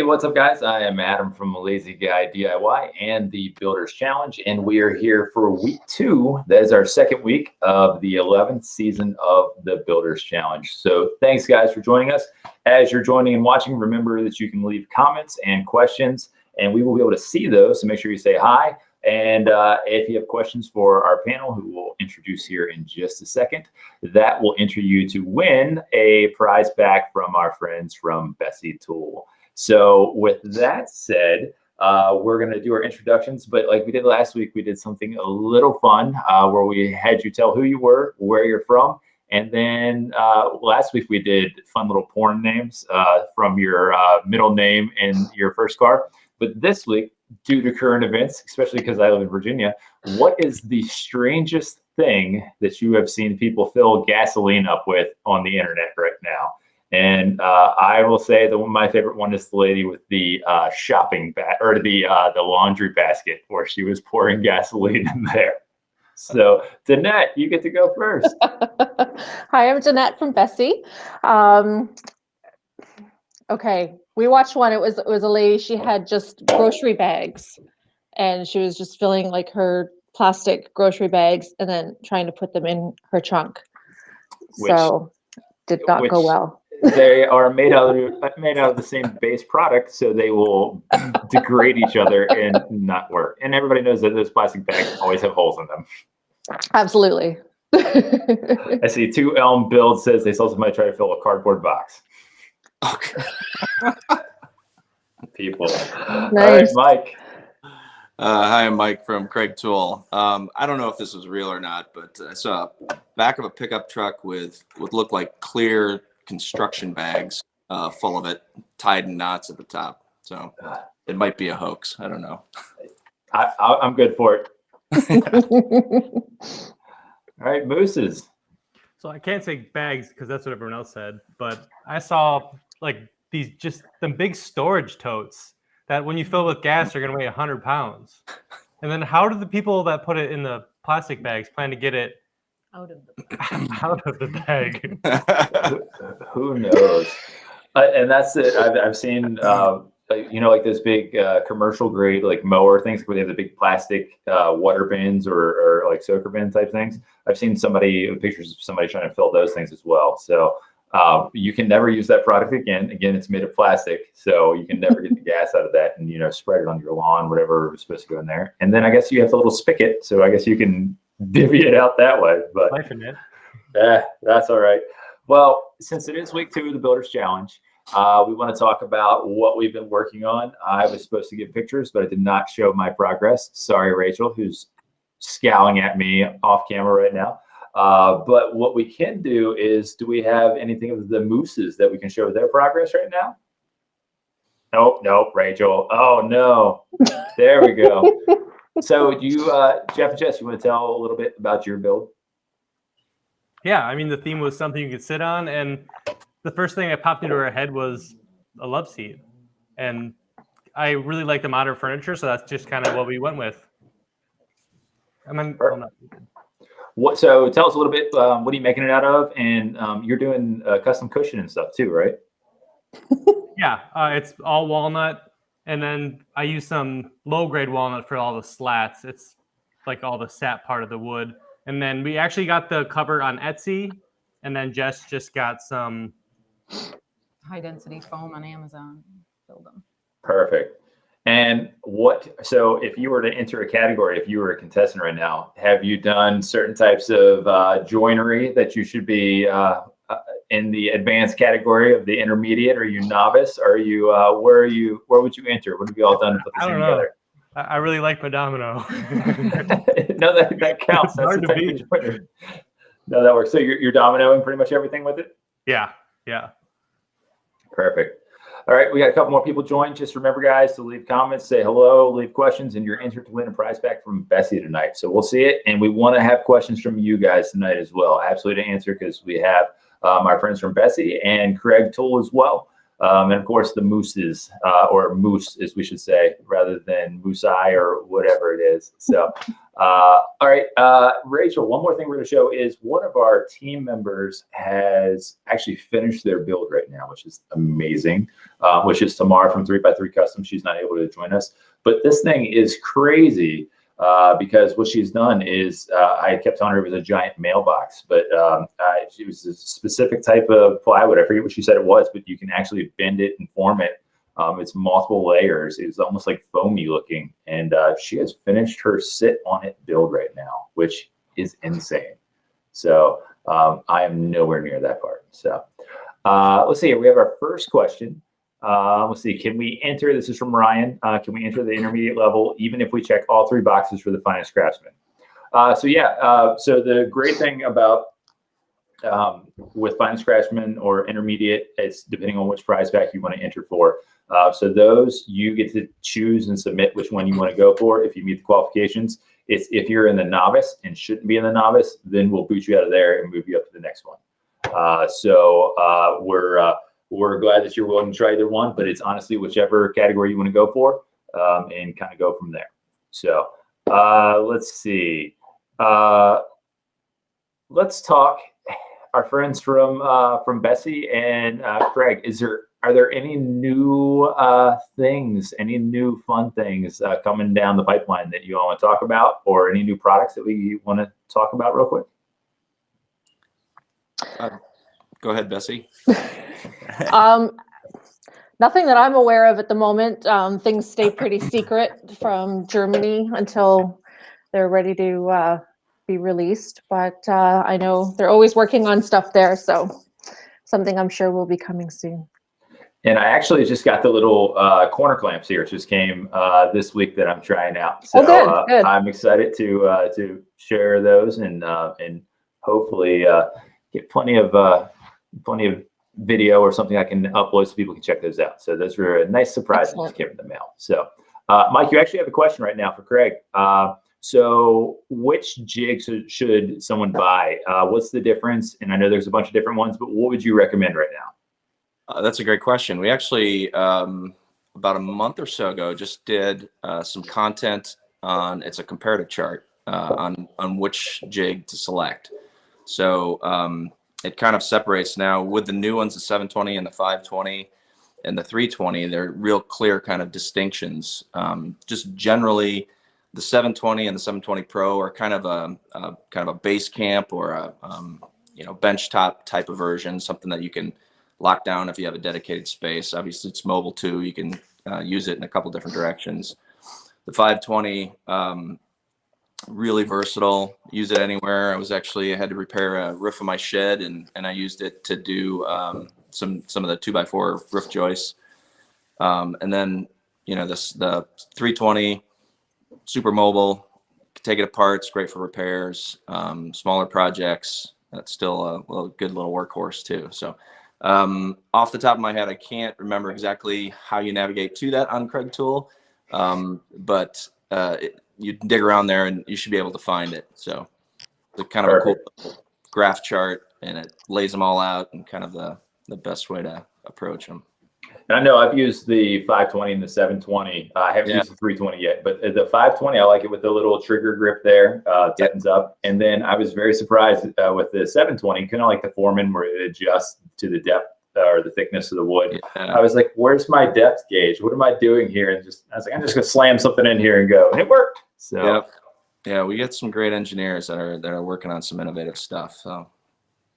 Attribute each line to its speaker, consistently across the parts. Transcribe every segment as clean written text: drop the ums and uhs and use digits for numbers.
Speaker 1: Hey, what's up, guys? I am Adam from Lazy Guy DIY and the Builders Challenge, and we are here for week 2. That is our second week of the 11th season of the Builders Challenge. So thanks, guys, for joining us. As you're joining and watching, remember that you can leave comments and questions, and we will be able to see those, so make sure you say hi. And if you have questions for our panel, who we'll introduce here in just a second, that will enter you to win a prize back from our friends from Bessey Tool. So with that said, we're going to do our introductions, but like we did last week, we did something a little fun where we had you tell who you were, where you're from, and then last week we did fun little porn names from your middle name and your first car. But this week, due to current events, especially because I live in Virginia, what is the strangest thing that you have seen people fill gasoline up with on the internet right now? And I will say that my favorite one is the lady with the shopping bag or the laundry basket where she was pouring gasoline in there. So, Danette, you get to go first.
Speaker 2: Hi, I'm Danette from Bessey. Okay, we watched one. It was a lady. She had just grocery bags, and she was just filling like her plastic grocery bags and then trying to put them in her trunk. So, did not go well.
Speaker 1: They are made out of the same base product, so they will degrade each other and not work. And everybody knows that those plastic bags always have holes in them.
Speaker 2: Absolutely.
Speaker 1: I see 2 Elm Build says they saw somebody try to fill a cardboard box. Okay. People. Nice. All right, Mike.
Speaker 3: Hi, I'm Mike from Kreg Tool. I don't know if this was real or not, but I saw back of a pickup truck with what looked like clear construction bags full of it, tied in knots at the top. So it might be a hoax. I don't know.
Speaker 1: I'm good for it. All right, Mooses.
Speaker 4: So I can't say bags because that's what everyone else said, but I saw like them big storage totes that when you fill with gas are going to weigh 100 pounds. And then how do the people that put it in the plastic bags plan to get it out of the bag?
Speaker 1: Who knows? And that's it. I've seen, like those big commercial grade like mower things where they have the big plastic water bins or like soaker bin type things. I've seen pictures of somebody trying to fill those things as well. So you can never use that product again. Again, it's made of plastic, so you can never get the gas out of that and spread it on your lawn, whatever was supposed to go in there. And then I guess you have the little spigot, so I guess you can divvy it out that way. But that's all right. Well, since it is week 2 of the Builders Challenge, we want to talk about what we've been working on. I was supposed to give pictures, but I did not show my progress. Sorry, Rachel, who's scowling at me off camera right now. But what we can do is, do we have anything of the mooses that we can show their progress right now? Nope, Rachel. Oh, no. There we go. So do you, Jeff and Jess, you want to tell a little bit about your build?
Speaker 4: Yeah, I mean, the theme was something you could sit on, and the first thing that popped into our head was a love seat. And I really like the modern furniture, so that's just kind of what we went with.
Speaker 1: So tell us a little bit, what are you making it out of? And you're doing custom cushion and stuff too, right?
Speaker 4: Yeah, it's all walnut. And then I use some low-grade walnut for all the slats. It's like all the sap part of the wood. And then we actually got the cover on Etsy. And then Jess just got some
Speaker 5: high-density foam on Amazon. Filled them.
Speaker 1: Perfect. And so if you were to enter a category, if you were a contestant right now, have you done certain types of joinery that you should be in the advanced category of the intermediate? Are you novice? Are you where would you enter? What have you all done to put this together?
Speaker 4: I really like my domino.
Speaker 1: No, that counts. That's the type of joinery. No, that works. So you're dominoing pretty much everything with it?
Speaker 4: Yeah.
Speaker 1: Perfect. All right, we got a couple more people join. Just remember, guys, to leave comments, say hello, leave questions, and you're entered to win a prize back from Bessey tonight. So we'll see it, and we want to have questions from you guys tonight as well. Absolutely to answer, because we have our friends from Bessey and Kreg Tool as well. And of course, the mooses, or moose, as we should say, rather than moose eye or whatever it is. So, all right, Rachel, one more thing we're going to show is one of our team members has actually finished their build right now, which is amazing, which is Tamara from 3x3 Custom. She's not able to join us, but this thing is crazy. Because what she's done is, I kept telling her it was a giant mailbox, but it was a specific type of plywood. I forget what she said it was, but you can actually bend it and form it. It's multiple layers. It's almost like foamy looking. And she has finished her sit on it build right now, which is insane. So I am nowhere near that part. So let's see. We have our first question. Let's see, can we enter, this is from Ryan, can we enter the intermediate level even if we check all 3 boxes for the finest craftsman? So yeah, so the great thing about with finest craftsman or intermediate, it's depending on which prize pack you want to enter for. So those, you get to choose and submit which one you want to go for if you meet the qualifications. It's if you're in the novice and shouldn't be in the novice, then we'll boot you out of there and move you up to the next one. We're glad that you're willing to try either one, but it's honestly whichever category you want to go for, and kind of go from there. So let's see. Let's talk. Our friends from Bessey and Kreg. Are there any new things, any new fun things coming down the pipeline that you all want to talk about, or any new products that we want to talk about real quick?
Speaker 3: Go ahead, Bessey.
Speaker 2: Nothing that I'm aware of at the moment. Things stay pretty secret from Germany until they're ready to be released. But I know they're always working on stuff there, so something I'm sure will be coming soon.
Speaker 1: And I actually just got the little corner clamps here. It just came this week that I'm trying out. So
Speaker 2: good.
Speaker 1: I'm excited to share those and hopefully get plenty of video or something I can upload so people can check those out. So those were a nice surprise that just came in the mail. So Mike, you actually have a question right now for Kreg. So which jigs should someone buy? What's the difference? And I know there's a bunch of different ones, but what would you recommend right now?
Speaker 3: That's a great question. We actually, about a month or so ago, just did some content on, it's a comparative chart on which jig to select. So it kind of separates now with the new ones, the 720 and the 520 and the 320. They're real clear kind of distinctions. Just generally, the 720 and the 720 Pro are kind of a base camp or a bench top type of version, something that you can lock down if you have a dedicated space. Obviously, it's mobile too. You can use it in a couple different directions. The 520. Really versatile, use it anywhere. I had to repair a roof of my shed and I used it to do some of the 2x4 roof joists. And then, the 320, super mobile, take it apart. It's great for repairs, smaller projects. That's still a good little workhorse too. So off the top of my head, I can't remember exactly how you navigate to that on Kreg Tool. But you dig around there and you should be able to find it. So it's kind of a cool graph chart and it lays them all out and kind of the best way to approach them.
Speaker 1: And I know I've used the 520 and the 720. I haven't used the 320 yet, but the 520, I like it with the little trigger grip there, tightens up. And then I was very surprised with the 720, kind of like the Foreman where it adjusts to the depth or the thickness of the wood. I was like, where's my depth gauge? What am I doing here? And I was like, I'm just gonna slam something in here and go. And it worked. So
Speaker 3: yeah, we get some great engineers that are working on some innovative stuff. So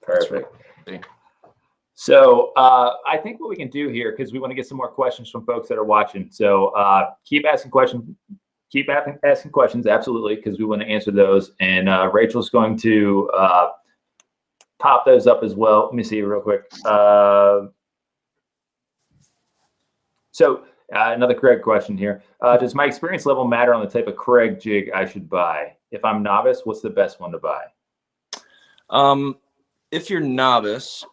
Speaker 1: perfect. So I think what we can do here, because we want to get some more questions from folks that are watching. So keep asking questions. Keep asking questions, absolutely, because we want to answer those. And Rachel's going to pop those up as well. Let me see real quick. So another Kreg question here. Does my experience level matter on the type of Kreg jig I should buy? If I'm novice, what's the best one to buy?
Speaker 3: If you're novice,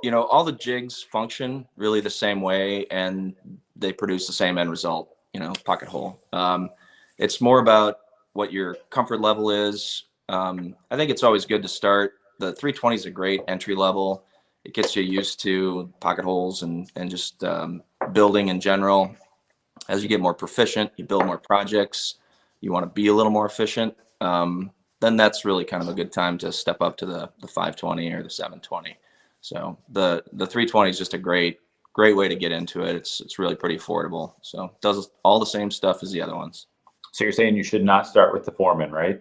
Speaker 3: all the jigs function really the same way and they produce the same end result, pocket hole. It's more about what your comfort level is. I think it's always good to start. The 320 is a great entry level. It gets you used to pocket holes and just building in general. As you get more proficient, you build more projects, you want to be a little more efficient, then that's really kind of a good time to step up to the 520 or the 720. So the 320 is just a great way to get into it. It's really pretty affordable. So it does all the same stuff as the other ones.
Speaker 1: So you're saying you should not start with the Foreman, right?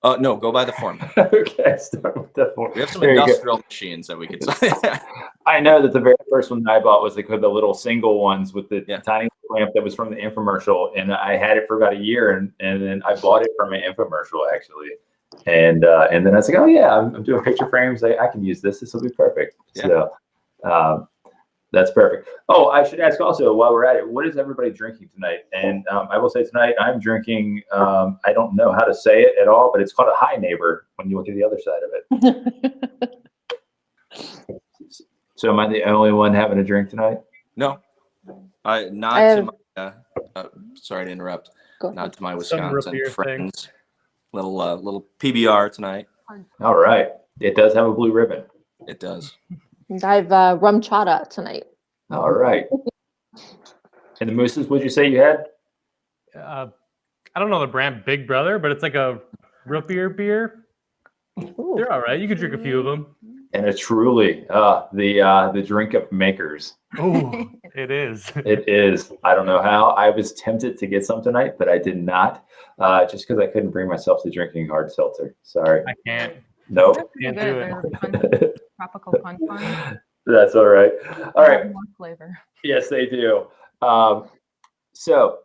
Speaker 3: No, go by the Foreman.
Speaker 1: Okay, start with the Foreman.
Speaker 3: We have some
Speaker 1: There you go.
Speaker 3: industrial machines that we could.
Speaker 1: I know that the very first one that I bought was like the little single ones with the
Speaker 3: Yeah.
Speaker 1: tiny lamp that was from the infomercial, and I had it for about a year, and then I bought it from an infomercial actually, and then I was like, oh yeah, I'm doing picture frames. I can use this. This will be perfect.
Speaker 3: Yeah.
Speaker 1: So that's perfect. Oh, I should ask also while we're at it, what is everybody drinking tonight? And I will say tonight I'm drinking. I don't know how to say it at all, but it's called a High Neighbor when you look at the other side of it. So am I the only one having a drink tonight?
Speaker 3: No, sorry to interrupt. Not to my
Speaker 4: Some root
Speaker 3: Wisconsin
Speaker 4: beer
Speaker 3: friends. Little PBR tonight.
Speaker 1: All right. It does have a blue ribbon.
Speaker 3: It does.
Speaker 2: I've rum chata tonight.
Speaker 1: All right. And the mooses, what'd you say you had?
Speaker 4: I don't know the brand Big Brother, but it's like a root beer.
Speaker 2: Ooh.
Speaker 4: They're all right. You could drink a few of them.
Speaker 1: And it's truly the drink of makers.
Speaker 4: Oh, it is.
Speaker 1: It is. I don't know how. I was tempted to get some tonight, but I did not, just because I couldn't bring myself to drinking hard seltzer. Sorry.
Speaker 4: I can't.
Speaker 1: Nope.
Speaker 4: Can't do
Speaker 5: They're
Speaker 4: it.
Speaker 5: fun, tropical punch one.
Speaker 1: That's all right. All right.
Speaker 5: More flavor.
Speaker 1: Yes, they do. So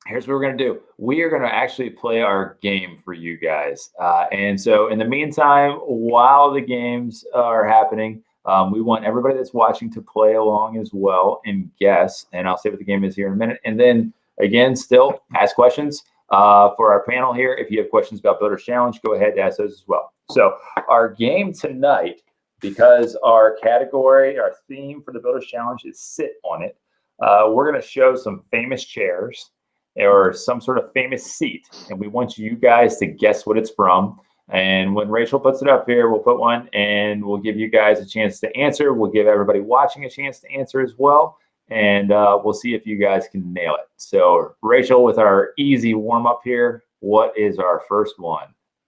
Speaker 1: here's what we're going to do. We are going to actually play our game for you guys. And so in the meantime, while the games are happening, we want everybody that's watching to play along as well and guess. And I'll say what the game is here in a minute. And then again, still ask questions for our panel here. If you have questions about Builders Challenge, go ahead and ask those as well. So our game tonight, because our category, our theme for the Builders Challenge is sit on it, we're going to show some famous chairs or some sort of famous seat, and we want you guys to guess what it's from. And when Rachel puts it up here, we'll put one, and we'll give you guys a chance to answer. We'll give everybody watching a chance to answer as well, and we'll see if you guys can nail it. So Rachel, with our easy warm-up here, what is our first one?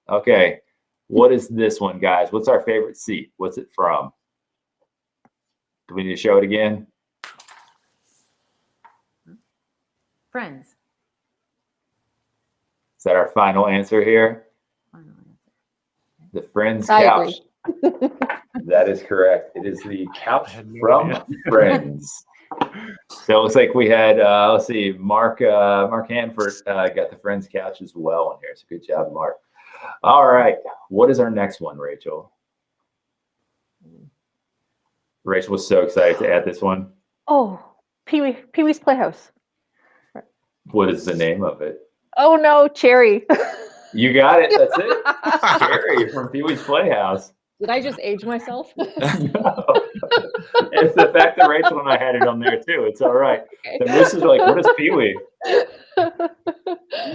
Speaker 1: Okay, what is this one, guys? What's our favorite seat? What's it from? Do we need to show it again?
Speaker 5: Friends.
Speaker 1: Is that our final answer here?
Speaker 5: Final answer.
Speaker 1: The Friends
Speaker 2: I
Speaker 1: couch.
Speaker 2: agree.
Speaker 1: That is correct. It is the couch
Speaker 4: I had no
Speaker 1: from
Speaker 4: idea.
Speaker 1: Friends. So it looks like we had, let's see, Mark Hanford got the Friends couch as well in here. So good job, Mark. All right. What is our next one, Rachel? Rachel was so excited to add this one.
Speaker 2: Oh, Pee-wee's Playhouse.
Speaker 1: What is the name of it?
Speaker 2: Oh no, Cherry.
Speaker 1: You got it. That's it. Jerry from Pee-wee's Playhouse.
Speaker 2: Did I just age myself?
Speaker 1: No. It's the fact that Rachel and I had it on there too. It's all right. The mooses are like, what is Pee-wee?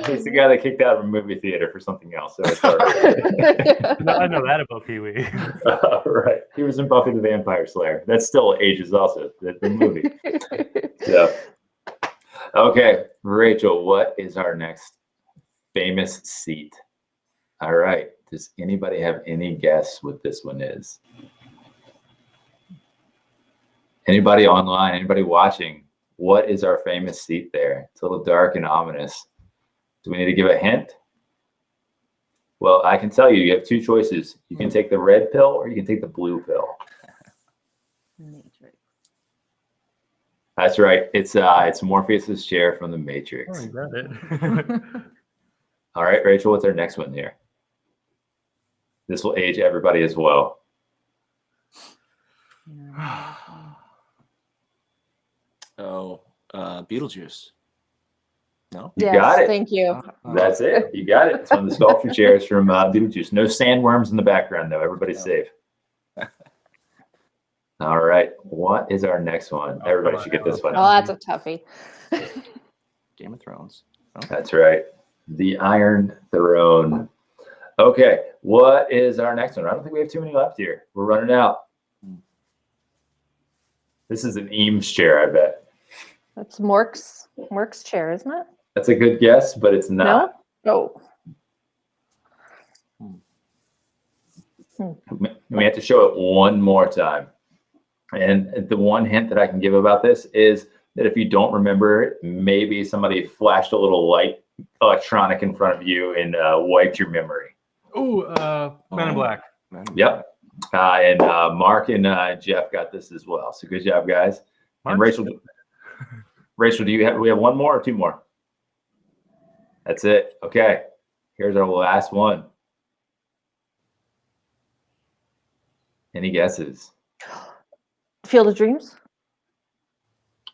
Speaker 1: He's the guy that kicked out of a movie theater for something else. So it's all right.
Speaker 4: I know that about Pee-wee.
Speaker 1: All right. He was in Buffy the Vampire Slayer. That still ages also, the movie. So, okay, Rachel, what is our next famous seat? All right. Does anybody have any guess what this one is? Anybody online? Anybody watching? What is our famous seat there? It's a little dark and ominous. Do we need to give a hint? Well, I can tell you, you have two choices. You can take the red pill or you can take the blue pill.
Speaker 5: Matrix.
Speaker 1: That's right. It's Morpheus's chair from the Matrix.
Speaker 4: Oh, you got it.
Speaker 1: All right, Rachel, what's our next one here? This will age everybody as well.
Speaker 3: Beetlejuice. No?
Speaker 1: You
Speaker 2: Yes,
Speaker 1: got it.
Speaker 2: thank you.
Speaker 1: That's it. You got it. It's one of the sculpture chairs from Beetlejuice. No sandworms in the background, though. Everybody's safe. All right. What is our next one? Everybody should get this one.
Speaker 2: Oh, that's a toughie.
Speaker 3: Game of Thrones.
Speaker 1: That's right. The Iron Throne. Okay. What is our next one? I don't think we have too many left here. We're running out. This is an Eames chair, I bet.
Speaker 2: That's Mork's chair, isn't it?
Speaker 1: That's a good guess, but it's not.
Speaker 2: No.
Speaker 1: We have to show it one more time. And the one hint that I can give about this is that if you don't remember it, maybe somebody flashed a little light electronic in front of you and wiped your memory.
Speaker 4: Ooh, Men in Black.
Speaker 1: Yep. And Mark and Jeff got this as well. So good job, guys.
Speaker 4: Mark?
Speaker 1: And Rachel, do we have one more or two more? That's it. Okay. Here's our last one. Any guesses?
Speaker 2: Field of Dreams.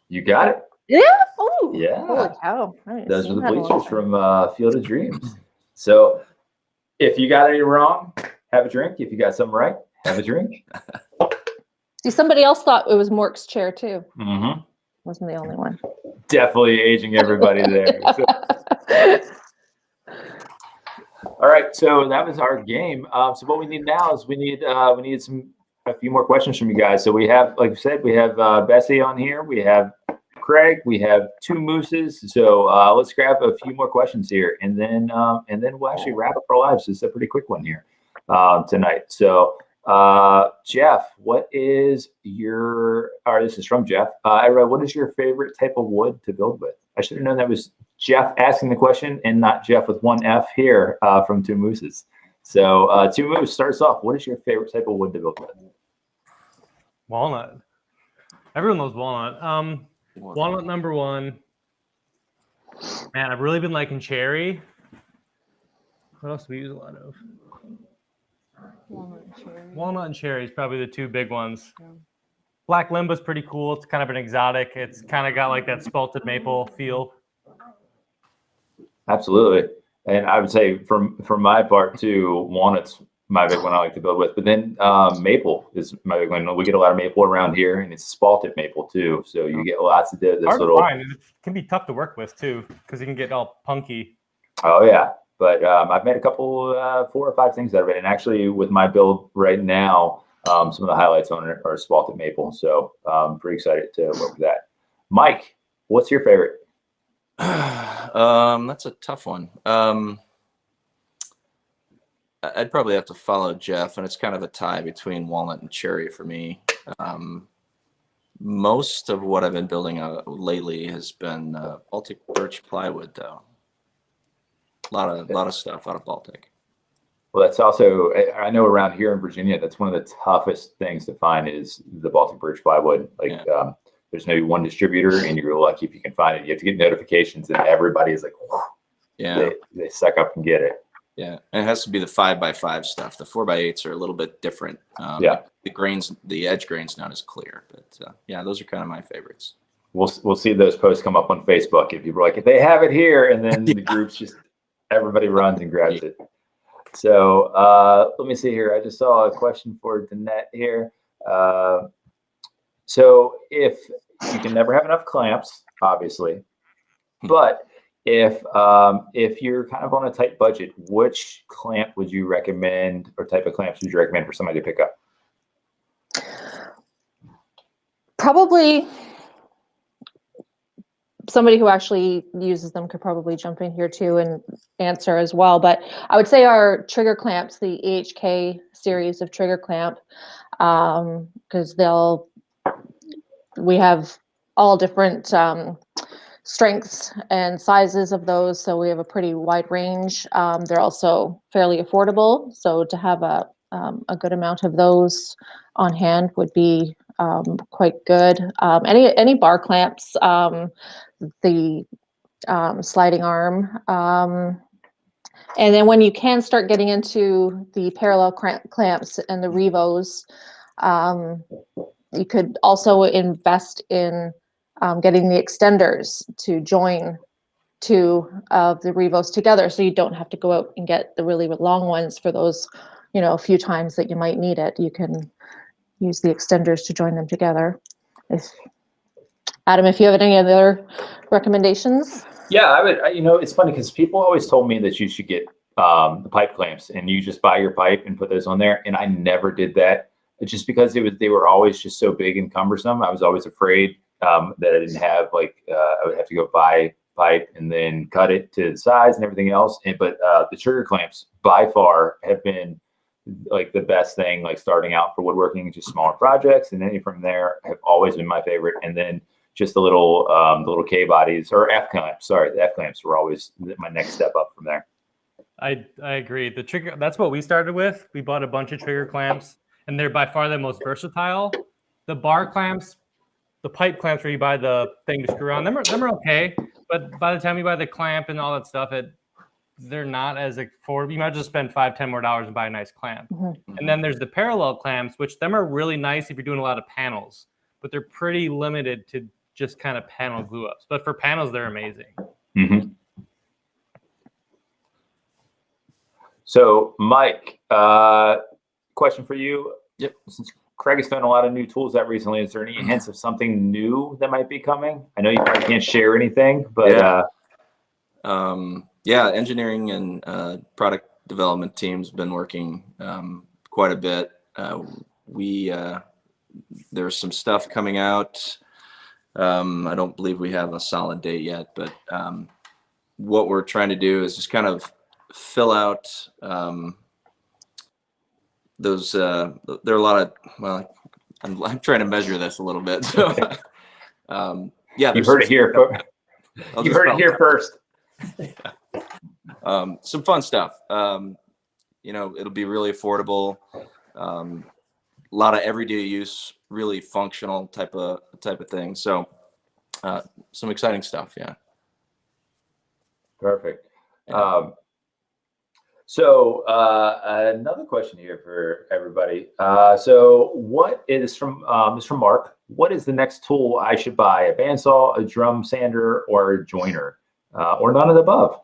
Speaker 1: You got it.
Speaker 2: Yeah. Oh.
Speaker 1: Yeah.
Speaker 2: Holy cow! I haven't
Speaker 1: Those are
Speaker 2: seen
Speaker 1: the
Speaker 2: that in a
Speaker 1: bleachers
Speaker 2: while.
Speaker 1: from Field of Dreams. So if you got any wrong, have a drink. If you got some right, have a drink.
Speaker 2: See, somebody else thought it was Mork's chair too.
Speaker 1: Mm-hmm.
Speaker 2: Wasn't the only one.
Speaker 1: Definitely aging everybody there. So, all right, so that was our game. So what we need now is we need a few more questions from you guys. So we have, like I said, we have Bessey on here. We have Kreg. We have 2 mooses. So let's grab a few more questions here, and then we'll actually wrap up our lives. It's a pretty quick one here tonight. So Jeff, what is your? Or this is from Jeff. What is your favorite type of wood to build with? I should have known that was Jeff asking the question and not Jeff with 1 F here from 2 Mooses. So 2 Moose starts off. What is your favorite type of wood to build with?
Speaker 4: Walnut. Everyone loves walnut. Walnut number 1. Man, I've really been liking cherry. What else do we use a lot of? Walnut and cherry is probably the 2 big ones.
Speaker 5: Yeah.
Speaker 4: Black Limba's pretty cool. It's kind of an exotic. It's kind of got like that spalted maple feel.
Speaker 1: Absolutely. And I would say from my part too, walnut's my big one I like to build with. But then maple is my big one. We get a lot of maple around here, and it's spalted maple too. So you get lots of this
Speaker 4: Hard to
Speaker 1: little.
Speaker 4: find. It can be tough to work with too, because you can get all punky.
Speaker 1: Oh yeah, but I've made a couple, 4 or 5 things out of it. And actually, with my build right now, some of the highlights on it are spalted maple. So I'm pretty excited to work with that. Mike, what's your favorite?
Speaker 3: That's a tough one. I'd probably have to follow Jeff, and it's kind of a tie between walnut and cherry for me. Most of what I've been building lately has been Baltic birch plywood, though. A lot of stuff out of Baltic.
Speaker 1: Well, that's also, I know around here in Virginia, that's one of the toughest things to find is the Baltic birch plywood. Like, there's maybe one distributor, and you're lucky if you can find it. You have to get notifications, and everybody is like, whew,
Speaker 3: yeah,
Speaker 1: they suck up and get it.
Speaker 3: Yeah, and it has to be the 5x5 stuff. The 4x8s are a little bit different. The edge grain's not as clear, but yeah, those are kind of my favorites.
Speaker 1: We'll see those posts come up on Facebook, and people are like, if they have it here, and then the groups just everybody runs and grabs it. So let me see here. I just saw a question for Danette here. So if you can never have enough clamps, obviously, but if you're kind of on a tight budget, which clamp would you recommend, or type of clamps would you recommend for somebody to pick up?
Speaker 2: Probably somebody who actually uses them could probably jump in here too and answer as well. But I would say our trigger clamps, the EHK series of trigger clamp, because we have all different strengths and sizes of those, so we have a pretty wide range. They're also fairly affordable, so to have a good amount of those on hand would be quite good. Any bar clamps, the sliding arm, and then when you can start getting into the parallel clamps and the Revos, you could also invest in getting the extenders to join 2 of the Revos together, so you don't have to go out and get the really long ones for those, a few times that you might need it. You can use the extenders to join them together. Adam, if you have any other recommendations?
Speaker 1: Yeah, I would. It's funny because people always told me that you should get the pipe clamps, and you just buy your pipe and put those on there. And I never did that. just because they were always just so big and cumbersome. I was always afraid that I didn't have I would have to go buy pipe and then cut it to the size and everything else. But the trigger clamps by far have been like the best thing, like starting out for woodworking, just smaller projects, and then from there have always been my favorite. And then just the little K bodies or F clamps. Sorry, the F clamps were always my next step up from there.
Speaker 4: I agree. The trigger, that's what we started with. We bought a bunch of trigger clamps, and they're by far the most versatile. The bar clamps, the pipe clamps where you buy the thing to screw on, them are okay. But by the time you buy the clamp and all that stuff, they're not as affordable. You might just spend $5-10 more and buy a nice clamp. And then there's the parallel clamps, which them are really nice if you're doing a lot of panels, but they're pretty limited to just kind of panel glue ups. But for panels, they're amazing.
Speaker 1: Mm-hmm. So, Mike, question for you.
Speaker 3: Yep.
Speaker 1: Since Kreg has found a lot of new tools out recently, is there any hints of something new that might be coming? I know you probably can't share anything, but
Speaker 3: engineering and product development teams been working quite a bit. There's some stuff coming out. I don't believe we have a solid date yet, but what we're trying to do is just kind of fill out those. There are a lot of, well, I'm trying to measure this a little bit. So,
Speaker 1: you've heard it here. You heard it here first.
Speaker 3: Some fun stuff. It'll be really affordable. A lot of everyday use, really functional type of thing. So, some exciting stuff. Yeah.
Speaker 1: Perfect. So another question here for everybody. So what is from Mark? What is the next tool I should buy? A bandsaw, a drum sander, or a joiner, or none of the above?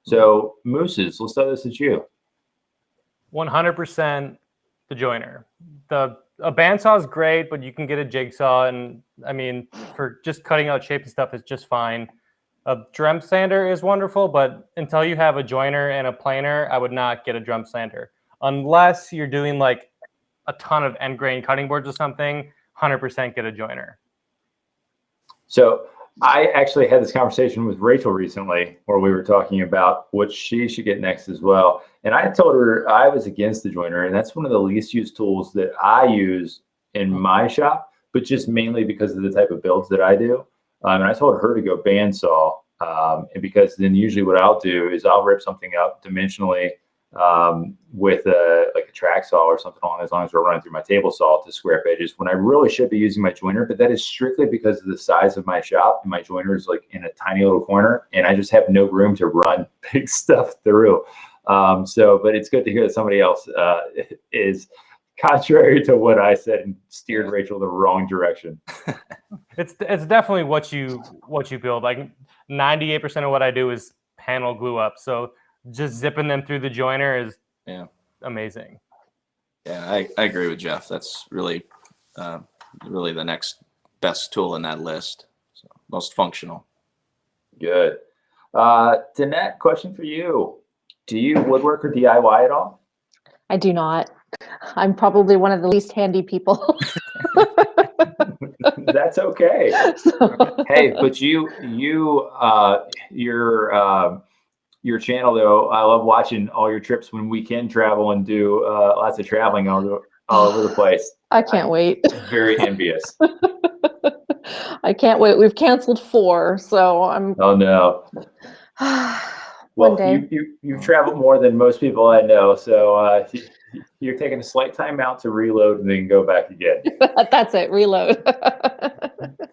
Speaker 1: So Mooses, let's start this at you.
Speaker 4: 100% the joiner. A bandsaw is great, but you can get a jigsaw, and I mean, for just cutting out shape and stuff is just fine. A drum sander is wonderful, but until you have a joiner and a planer, I would not get a drum sander. Unless you're doing like a ton of end grain cutting boards or something, 100% get a joiner.
Speaker 1: So I actually had this conversation with Rachel recently where we were talking about what she should get next as well. And I told her I was against the joiner, and that's one of the least used tools that I use in my shop, but just mainly because of the type of builds that I do. And I told her to go bandsaw, and because then usually what I'll do is I'll rip something up dimensionally with a track saw or something along those lines, or running through my table saw to square up edges when I really should be using my joiner. But that is strictly because of the size of my shop, and my joiner is like in a tiny little corner, and I just have no room to run big stuff through. But it's good to hear that somebody else is contrary to what I said and steered Rachel the wrong direction.
Speaker 4: It's definitely what you build. Like 98% of what I do is panel glue up. So just zipping them through the joiner is amazing.
Speaker 3: Yeah, I agree with Jeff. That's really the next best tool in that list. So most functional.
Speaker 1: Good. Danette, question for you. Do you woodwork or DIY at all?
Speaker 2: I do not. I'm probably one of the least handy people.
Speaker 1: That's okay. Hey, but your channel though, I love watching all your trips when we can travel and do lots of traveling all over the place.
Speaker 2: I can't wait.
Speaker 1: Very envious.
Speaker 2: I can't wait. We've canceled 4, so I'm.
Speaker 1: Oh no.
Speaker 2: One day.
Speaker 1: You've traveled more than most people I know, so you're taking a slight time out to reload and then go back again.
Speaker 2: That's it. Reload.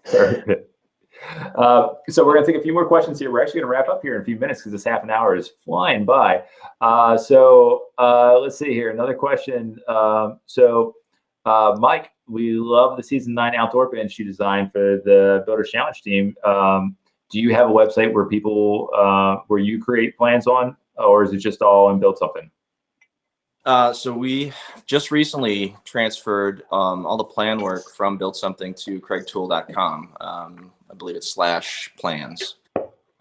Speaker 1: Perfect. So we're going to take a few more questions here. We're actually going to wrap up here in a few minutes because this half an hour is flying by. Let's see here. Another question. Mike, we love the season 9 outdoor bench you designed for the Builders Challenge team. Do you have a website where people, where you create plans on, or is it just all in Build Something?
Speaker 3: So we just recently transferred all the plan work from Build Something to KregTool.com. I believe it's /plans.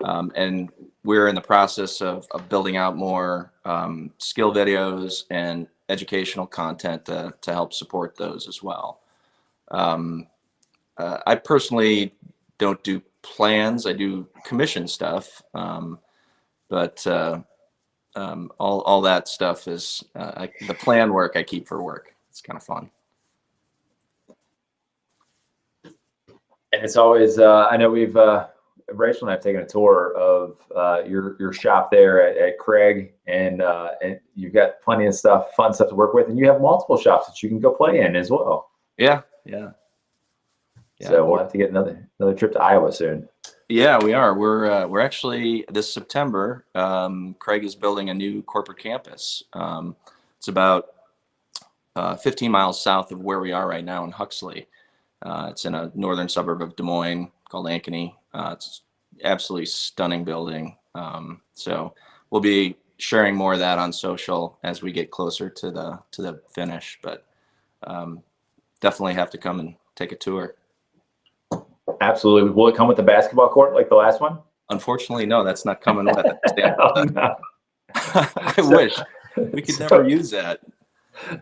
Speaker 3: And we're in the process of building out more skill videos and educational content to help support those as well. I personally don't do plans. I do commission stuff, but all that stuff is the plan work I keep for work. It's kind of fun.
Speaker 1: And it's always, I know we've, Rachel and I have taken a tour of your shop there at Kreg, and you've got plenty of stuff, fun stuff to work with, and you have multiple shops that you can go play in as well.
Speaker 3: Yeah.
Speaker 1: So we'll have to get another trip to Iowa soon.
Speaker 3: Yeah, we are. We're actually this September. Kreg is building a new corporate campus. It's about 15 miles south of where we are right now in Huxley. It's in a northern suburb of Des Moines called Ankeny. It's absolutely stunning building. So we'll be sharing more of that on social as we get closer to the finish. But definitely have to come and take a tour.
Speaker 1: Absolutely. Will it come with the basketball court like the last one?
Speaker 3: Unfortunately, no. That's not coming with it.
Speaker 1: Oh, no.
Speaker 3: I wish we could never use that.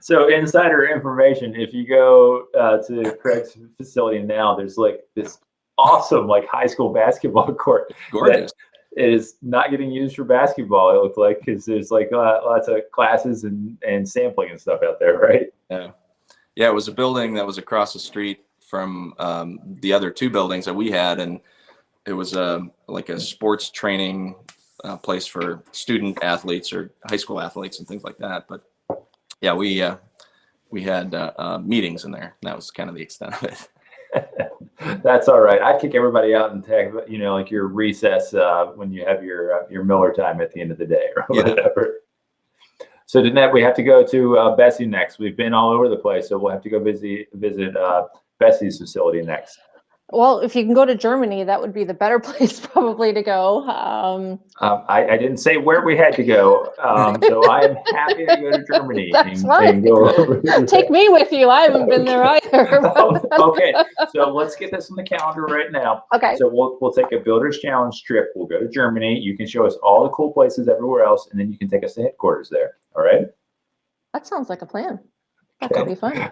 Speaker 1: So insider information, if you go to Kreg's facility now, there's like this awesome like high school basketball court.
Speaker 3: Gorgeous.
Speaker 1: It is not getting used for basketball, it looked like, because there's like lots of classes and sampling and stuff out there, right?
Speaker 3: Yeah, it was a building that was across the street from the other two buildings that we had, and it was like a sports training place for student athletes or high school athletes and things like that. But yeah, we had meetings in there. That was kind of the extent of it.
Speaker 1: That's all right. I'd kick everybody out and take, like your recess when you have your Miller time at the end of the day or whatever. So Danette, we have to go to Bessey next. We've been all over the place, so we'll have to go visit Bessey's facility next.
Speaker 2: Well, if you can go to Germany, that would be the better place probably to go.
Speaker 1: I didn't say where we had to go, so I am happy to go to Germany.
Speaker 2: That's fine. Take me with you. I haven't been there either.
Speaker 1: Okay, so let's get this on the calendar right now.
Speaker 2: Okay.
Speaker 1: So we'll take a Builders Challenge trip. We'll go to Germany. You can show us all the cool places everywhere else, and then you can take us to headquarters there. All right?
Speaker 2: That sounds like a plan. That could be fun.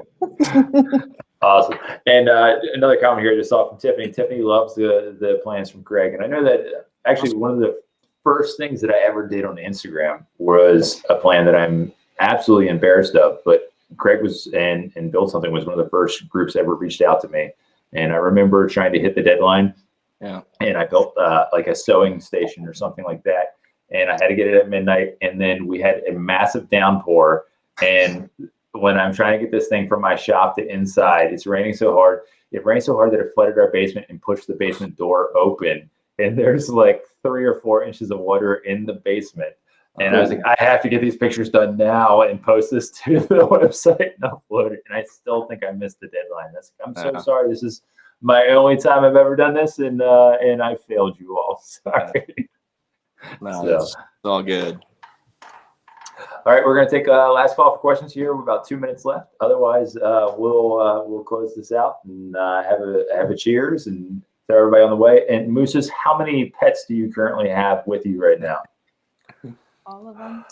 Speaker 1: Awesome. And another comment here I just saw from Tiffany. Tiffany loves the plans from Kreg. And I know that actually one of the first things that I ever did on Instagram was a plan that I'm absolutely embarrassed of. But Kreg was and Build Something was one of the first groups that ever reached out to me. And I remember trying to hit the deadline.
Speaker 3: Yeah.
Speaker 1: And I built like a sewing station or something like that. And I had to get it at midnight. And then we had a massive downpour. And when I'm trying to get this thing from my shop to inside, it's raining so hard. It rained so hard that it flooded our basement and pushed the basement door open. And there's like 3 or 4 inches of water in the basement. And I was like, I have to get these pictures done now and post this to the website and upload it. And I still think I missed the deadline. I'm so sorry. This is my only time I've ever done this, and I failed you all. Sorry.
Speaker 3: No, it's all good.
Speaker 1: All right, we're going to take a last call for questions here. We're about 2 minutes left. Otherwise, we'll close this out and have a cheers and throw everybody on the way. And Mooses, how many pets do you currently have with you right now?
Speaker 5: All of them?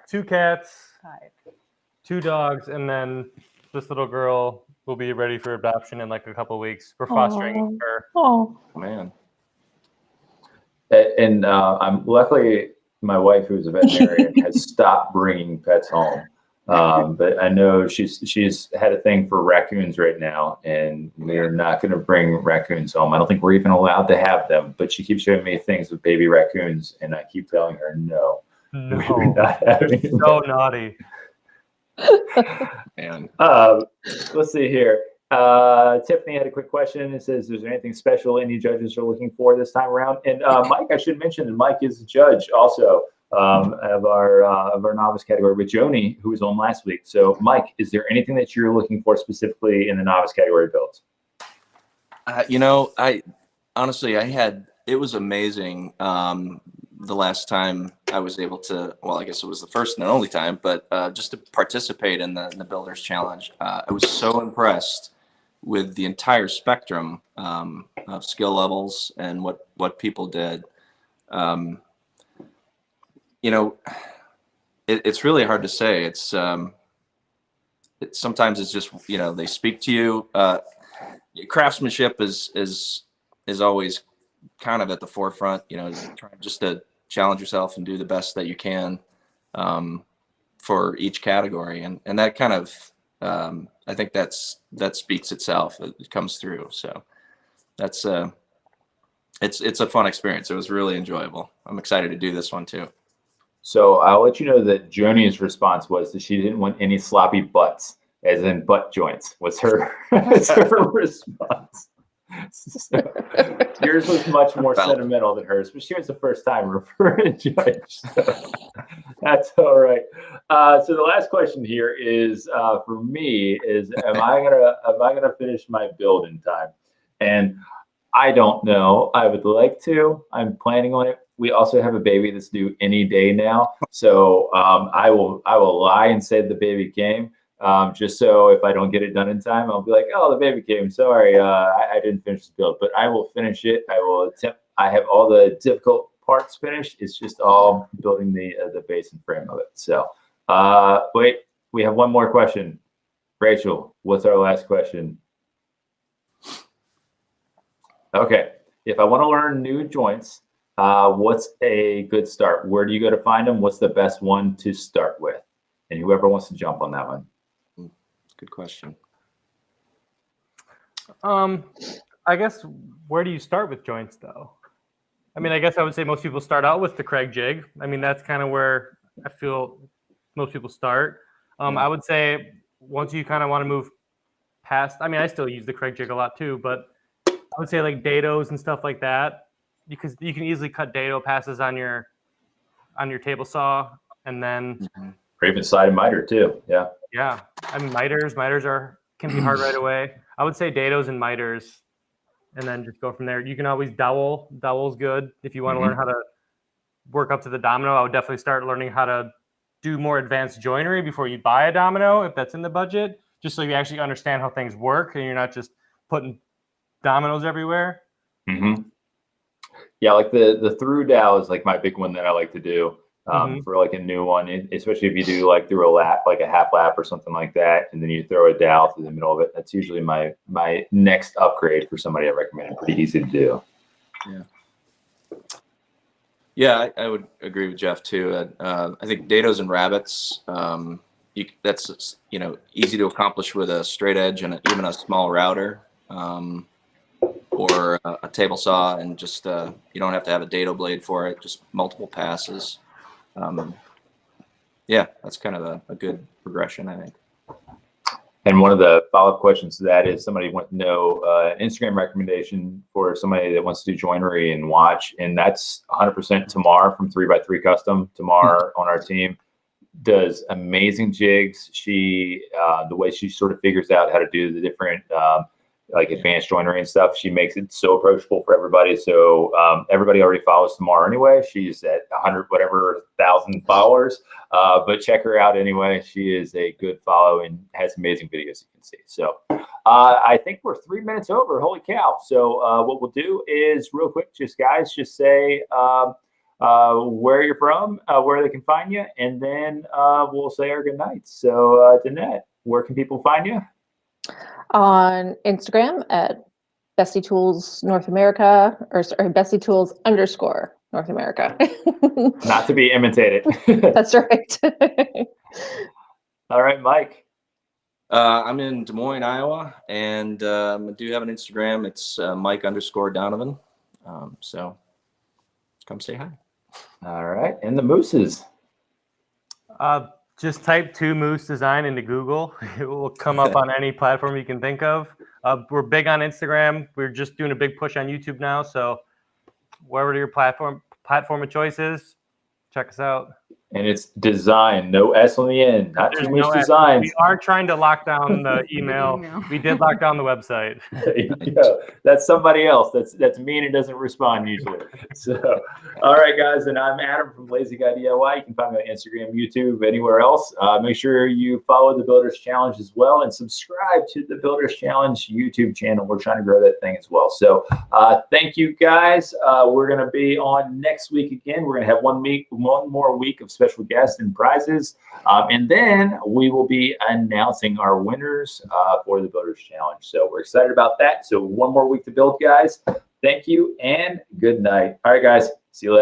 Speaker 4: 2 cats,
Speaker 5: 5.
Speaker 4: 2 dogs, and then this little girl will be ready for adoption in like a couple of weeks. We're fostering her.
Speaker 2: Oh,
Speaker 3: Man.
Speaker 1: And I'm luckily my wife, who's a veterinarian, has stopped bringing pets home. But I know she's had a thing for raccoons right now, and we're not going to bring raccoons home. I don't think we're even allowed to have them. But she keeps showing me things with baby raccoons, and I keep telling her no.
Speaker 4: No,
Speaker 1: we're not having them.
Speaker 4: so naughty.
Speaker 3: Man.
Speaker 1: Let's see here. Tiffany had a quick question. It says, is there anything special any judges are looking for this time around? And Mike, I should mention that Mike is a judge also of our novice category with Joni, who was on last week. So Mike, is there anything that you're looking for specifically in the novice category builds?
Speaker 3: I honestly, it was amazing. The last time I was able to, well, I guess it was the first and only time, but just to participate in the Builders Challenge, I was so impressed with the entire spectrum of skill levels and what people did. It's really hard to say. It's sometimes it's just, they speak to you. Craftsmanship is always kind of at the forefront, trying just to challenge yourself and do the best that you can for each category. And that kind of, I think that speaks itself. It comes through. So that's, it's a fun experience. It was really enjoyable. I'm excited to do this one too.
Speaker 1: So I'll let you know that Joni's response was that she didn't want any sloppy butts, as in butt joints, was her, was her response. So, yours was much more sentimental than hers, but she was the first time for a judge. So that's all right. So the last question here is for me is, am I gonna finish my build in time? And I don't know. I would like to. I'm planning on it. We also have a baby that's due any day now, so I will lie and say the baby came. Just so if I don't get it done in time, I'll be like, oh, the baby came. Sorry, I didn't finish the build, but I will finish it. I will attempt. I have all the difficult parts finished. It's just all building the base and frame of it. So wait, we have one more question. Rachel, what's our last question? Okay, if I want to learn new joints, what's a good start? Where do you go to find them? What's the best one to start with? And whoever wants to jump on that one.
Speaker 3: Good question.
Speaker 4: I guess, where do you start with joints though? I mean, I guess I would say most people start out with the Kreg jig. I mean, that's kind of where I feel most people start. I would say once you kind of want to move past, I mean, I still use the Kreg jig a lot too, but I would say like dados and stuff like that, because you can easily cut dado passes on your table saw, and then
Speaker 1: or even side miter too. Yeah.
Speaker 4: Yeah. I mean, miters can be hard right away. I would say dados and miters, and then just go from there. You can always dowel. Dowel's good if you want to learn how to work up to the domino. I would definitely start learning how to do more advanced joinery before you buy a domino, if that's in the budget, just so you actually understand how things work and you're not just putting dominoes everywhere.
Speaker 1: Yeah, like the through dowel is like my big one that I like to do. For like a new one, especially if you do like through a lap, like a half lap or something like that, and then you throw a dowel through the middle of it. That's usually my next upgrade for somebody I recommend. Pretty easy to do.
Speaker 3: Yeah, I would agree with Jeff too. I think dados and rabbits, that's easy to accomplish with a straight edge and even a small router, or a table saw, and just you don't have to have a dado blade for it. Just multiple passes. Yeah, that's kind of a good progression, I think.
Speaker 1: And one of the follow-up questions to that is somebody wants to know an Instagram recommendation for somebody that wants to do joinery and watch, and that's 100% Tamar from 3x3 Custom. Tamar on our team does amazing jigs. She the way she sort of figures out how to do the different like advanced joinery and stuff, she makes it so approachable for everybody. So everybody already follows Tamar anyway. She's at 100,000 followers, but check her out anyway. She is a good follow and has amazing videos you can see. So I think we're 3 minutes over. Holy cow. So what we'll do is real quick, just say where you're from, where they can find you, and then we'll say our good nights. So Danette, where can people find you?
Speaker 2: On Instagram at Bessey Tools North America, or sorry, Bessey Tools _ North America.
Speaker 1: Not to be imitated.
Speaker 2: That's right.
Speaker 1: All right, Mike.
Speaker 3: I'm in Des Moines, Iowa, and I do have an Instagram. It's Mike_Donovan. So come say hi. All
Speaker 1: right, and the Mooses.
Speaker 4: Just type 2 Moose Design into Google. It will come up on any platform you can think of. We're big on Instagram. We're just doing a big push on YouTube now. So wherever your platform of choice is, check us out.
Speaker 1: And it's design, no S on the end, not
Speaker 4: There's
Speaker 1: too much
Speaker 4: no
Speaker 1: designs.
Speaker 4: We are trying to lock down the email. We did lock down the website.
Speaker 1: That's somebody else. That's me, and it doesn't respond usually. So, all right, guys, and I'm Adam from Lazy Guy DIY. You can find me on Instagram, YouTube, anywhere else. Make sure you follow the Builders Challenge as well, and subscribe to the Builders Challenge YouTube channel. We're trying to grow that thing as well. So, thank you, guys. We're going to be on next week again. We're going to have one more week of special guests and prizes. And then we will be announcing our winners for the Builders Challenge. So we're excited about that. So one more week to build, guys. Thank you and good night. All right, guys. See you later.